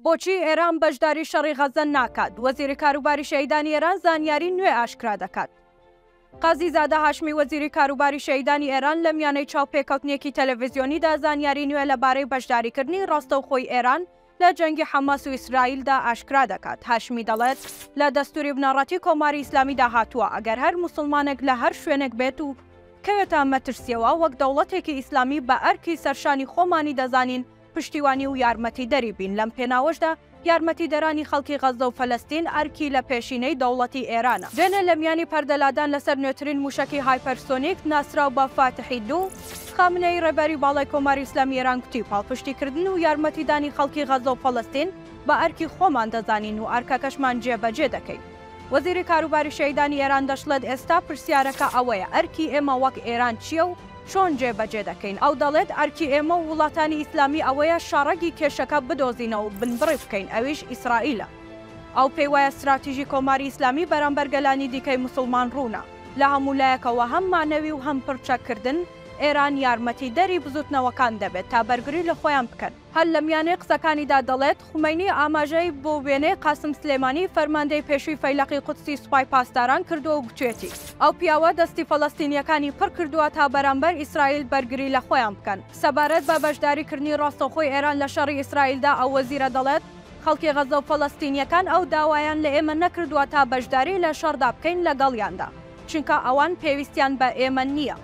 بۆچی ئێران بەشداری شەڕی غەزە ناکات؟ وەزیری کاروباری شەهیدانی ئێران زانیاری نوێ ئاشکرا دەکات. قازی زادە هاشمی وەزیری کاروباری شەهیدانی ئێران لە میانەی چاوپێکەوتنێکی تەلەڤیزیۆنیدا زانیاری نوێ لەبارەی بەشداریکردنی ڕاستەوخۆی ئێران لە جەنگی حەماس و ئیسرائیلدا ئاشکرا دەکات. هاشمی دەڵێت لە دەستوری بنەڕەتی کۆماری ئیسلامیدا هاتووە ئەگەر هەر موسڵمانێک لە هەر شوێنێک بێت و کەوێتە مەترسیەوە وەک دەوڵەتێکی ئیسلامی بە ئەرکی سەرشانی خۆمانی دەزانین پشتیوانی و یارمەتی دەری بین. لەم پێناوەشدا یارمەتی دەرانی خەڵکی غەزە و فەلەستین ئەرکی لە پێشینەی دەوڵەتی ئێرانە. دوێنێ لە میانی پەردەلادان لەسەر نوێترین موشەکی هایپەرسۆنیک ناسراو بە فاتحی دوو، خامنەی ڕێبەری باڵای کۆماری ئیسلامی ئێران گوتی پاڵپشتیکردن و یارمەتیدانی خەڵکی غەزە و فەلەستین بە ئەرکی خۆمان دەزانین و ئەرکەکەشمان جێبەجێ دەکەین. وەزیری کاروباری شەهیدانی ئێران دەشڵێت ئێستا پرسیارەکە ئەوەیە ئەرکی ئێمە وەک ئێران چییە و چۆن جێبەجێ دەکەین. ئەو دەڵێت ئەرکی ئێمە و وڵاتانی ئیسلامی ئەوەیە شەڕەگی کێشەکە بدۆزینەوە و بنبڕی بکەین، ئەویش ئیسرائیلە. ئەو پێی وایە استراتیژی کۆماری ئیسلامی بەرامبەر گەلانی دیکەی موسڵمان ڕوونە. لە هەموو لایەکەوە هەم مانەوی و هەم پڕچەکردن ئێران یارمەتی دەری بزوتنەوەکان دەبێت تا بەرگری لە خۆیان بکەن. هەر لە میانەی قسەکانیدا دەڵێت خومەینی ئاماژەی بۆ وێنەی قاسم سلێمانی فەرماندەی پێشووی فەیلەقی قودسی سوپای پاسداران کردووە و گوتوێتی ئەو پیاوە دەستی فەڵەستینیەکانی پڕ کردووە تا بەرامبەر ئیسرائیل بەرگری لە خۆیان بکەن. سەبارەت بە بەشداریکردنی ڕاستەوخۆی ئێران لە شەڕی ئیسرائیلدا ئەو وەزیرە دەڵێت خەڵکی غەزە و فەڵەستینیەکان ئەو داوایان لە ئێمە نەکردووە تا بەشداری لە شەڕدا بکەین لەگەڵیاندا، چونکە ئەوان پێویستیان بە ئێمە نییە.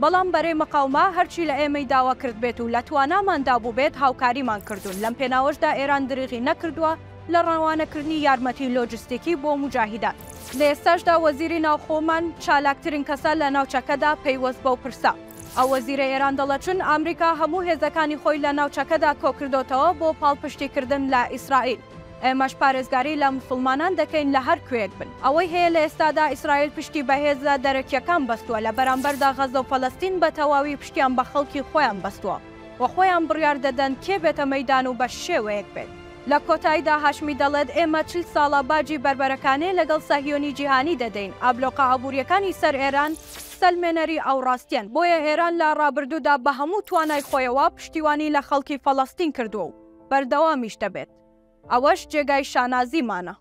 بەڵام بەرەی مەقاومە هەرچی لە ئێمەی داوا کرد بێت و لە تواناماندا بوو بێت هاوکاریمان کردوون. لەم پێناوەشدا ئێران دریغی نەکردووە لە ڕەوانەکردنی یارمەتی لۆجستیکی بۆ موجاهیدان. لە ئێستاشدا وەزیری ناوخۆمان چالاکترین کەسە لە ناوچەکەدا پەیوەست بەو پرسە. ئەو وەزیرە ئێران دەڵێت چون ئەمریکا هەموو هێزەکانی خۆی لە ناوچەکەدا کۆکردوتەوە بۆ پاڵپشتیکردن لە ئیسرائیل. ئێمەش پارێزگاری لە موسڵمانان دەکەین لە هەر کوێک بن. ئەوەی هەیە لە ئێستادا ئیسرائیل پشتی بە هێزە دەرەکیەکان بەستووە، لە بەرامبەردا غەزە و فەلەستین بە تەواوی پشتیان بە خەڵکی خۆیان بەستووە و خۆیان بڕیار دەدەن کێ بێتە مەیدان و بە شێوەیەک بێت. لە کۆتاییدا هاشمی دەڵێت ئێمە 40 ساڵە باجی بربەرەکانەی لەگەڵ سەهیۆنی جیهانی دەدەین. ئابلۆقە ئابوووریەکانی سەر ئێران سەلمێنەری ئەوڕاستیان، بۆیە ئێران لە ڕابردوودا بە هەموو توانای خۆیەوە پشتیوانی لە خەڵکی فەلەستین کردووە و بەردەوامیش دەبێت. ئەوەش جێگای شانازیمانە.